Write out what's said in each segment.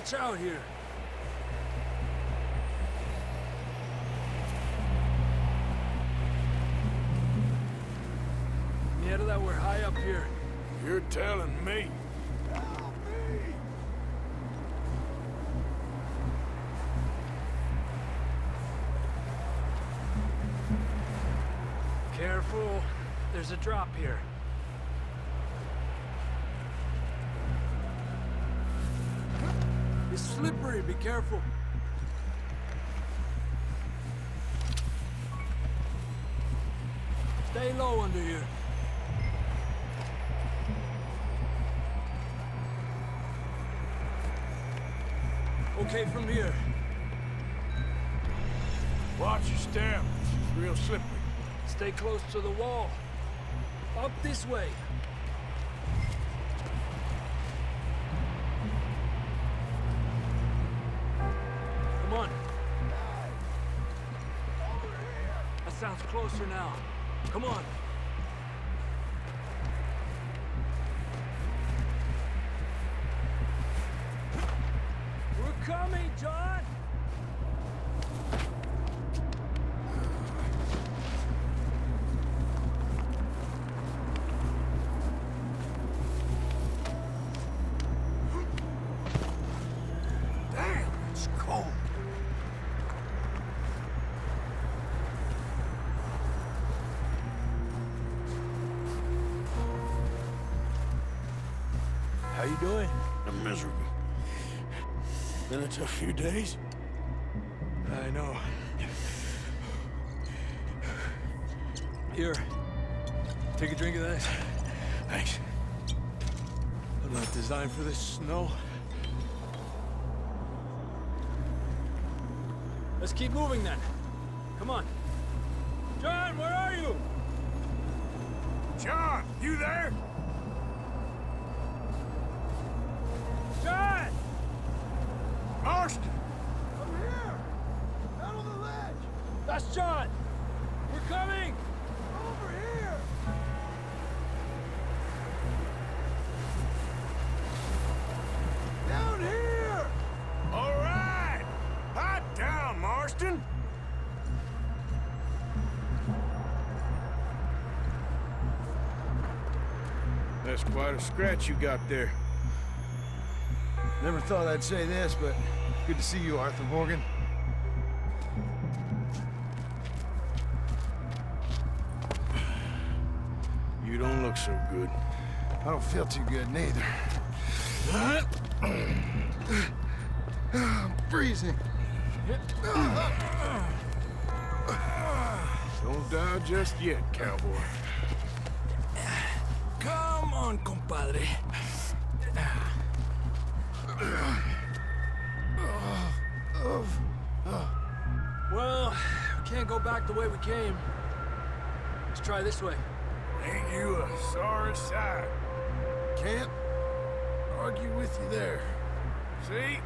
Watch out here. Mierda, we're high up here. You're telling me. Careful. There's a drop here. It's slippery. Be careful. Stay low under here. Okay, from here. Watch your step. It's real slippery. Stay close to the wall. Up this way. Come on. That sounds closer now. Come on. We're coming, John! Damn, it's cold. How you doing? I'm miserable. Been a tough few days. I know. Here. Take a drink of that. Thanks. I'm not designed for this snow. Let's keep moving then. Come on. John, where are you? John, you there? John! Marston! I'm here! Out on the ledge! That's John! We're coming! Over here! Down here! All right! Hot down, Marston! That's quite a scratch you got there. Never thought I'd say this, but good to see you, Arthur Morgan. You don't look so good. I don't feel too good, neither. I'm freezing. Don't die just yet, cowboy. Come on, compadre. Well, we can't go back the way we came. Let's try this way. Ain't you a sorry sight? Can't argue with you there. See?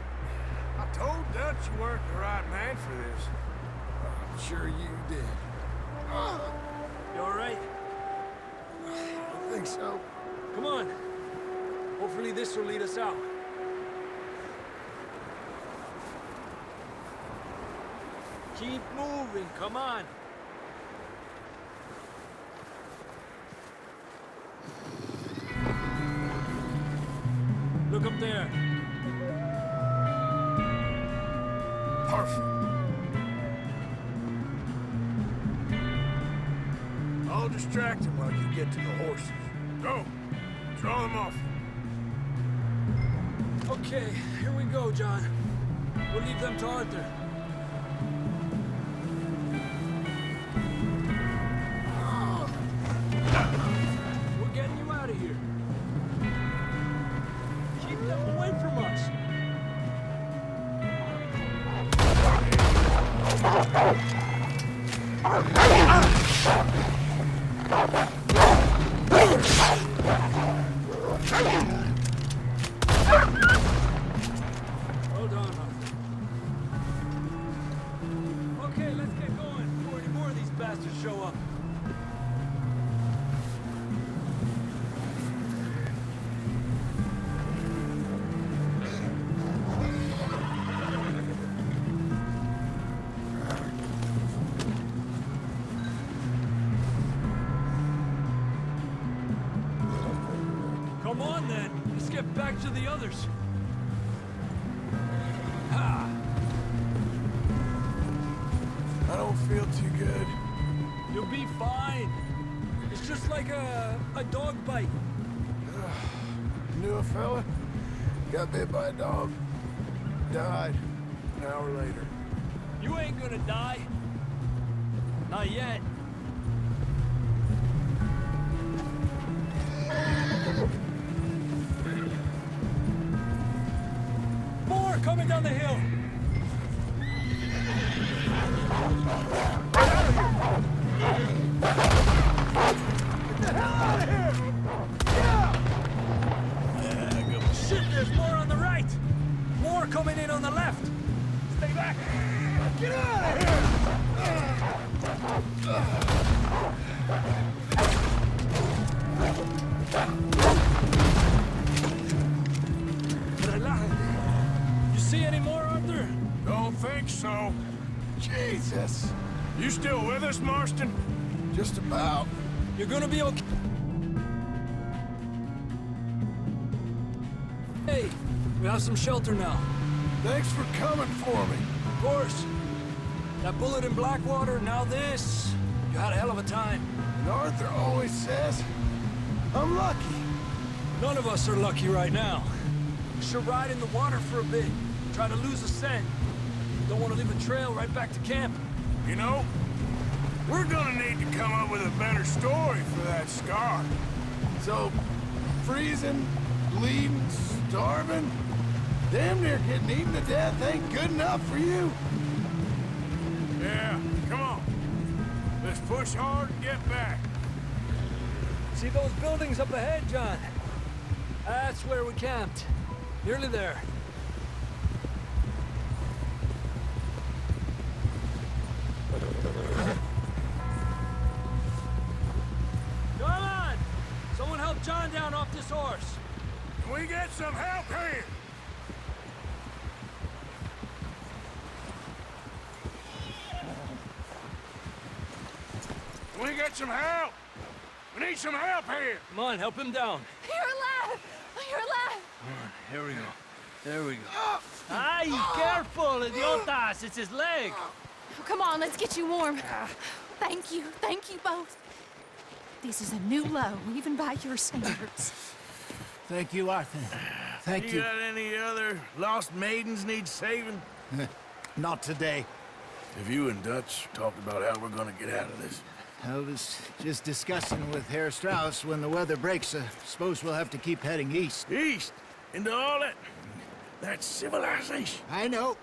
I told Dutch you weren't the right man for this. I'm sure you did. You all right? I think so. Come on. Hopefully this will lead us out. Keep moving, come on. Look up there. Perfect. I'll distract him while you get to the horses. Go. Draw them off. Okay, here we go, John. We'll leave them to Arthur. We're getting you out of here. Keep them away from us. Hold on, Arthur. Okay, let's get going before any more of these bastards show up. get back to the others. Ha! I don't feel too good. You'll be fine. It's just like a dog bite. Knew a fella, got bit by a dog, died an hour later. You ain't gonna die. Not yet. More coming down the hill. Get the hell out of here! Yeah! Shit, there's more on the right. More coming in on the left. Stay back. Get out of here! You see any more, Arthur? Don't think so. Jesus, You still with us, Marston? just about. You're gonna be okay. Hey, we have some shelter now. Thanks for coming for me. Of course. That bullet in Blackwater, now this. You had a hell of a time. And Arthur always says, I'm lucky. None of us are lucky right now. We should ride in the water for a bit. Try to lose a scent. Don't want to leave a trail right back to camp. You know, we're gonna need to come up with a better story for that scar. So, freezing, bleeding, starving, damn near getting eaten to death ain't good enough for you. Yeah, come on. Let's push hard and get back. See those buildings up ahead, John? That's where we camped. Nearly there. Come on! Someone help John down off this horse. Can we get some help here? Can we get some help? We need some help here. Come on, help him down. You're alive! You're alive! Here we go. There we go. Ay, careful, idiotas! It's his leg! Oh, come on, let's get you warm. Thank you both. This is a new low, even by your standards. Thank you, Arthur. Thank you. got any other lost maidens need saving? Not today. Have you and Dutch talked about how we're gonna get out of this? I was just discussing with Herr Strauss when the weather breaks. Suppose we'll have to keep heading east. East? Into all that civilization? I know.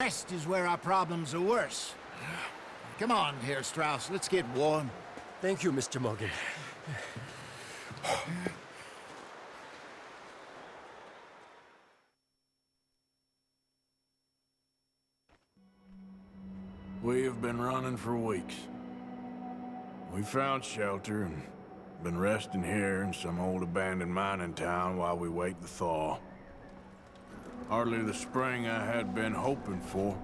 West is where our problems are worse. Come on, Herr Strauss, let's get warm. Thank you, Mr. Morgan. We have been running for weeks. We found shelter and been resting here in some old abandoned mining town while we wait the thaw. Hardly the spring I had been hoping for.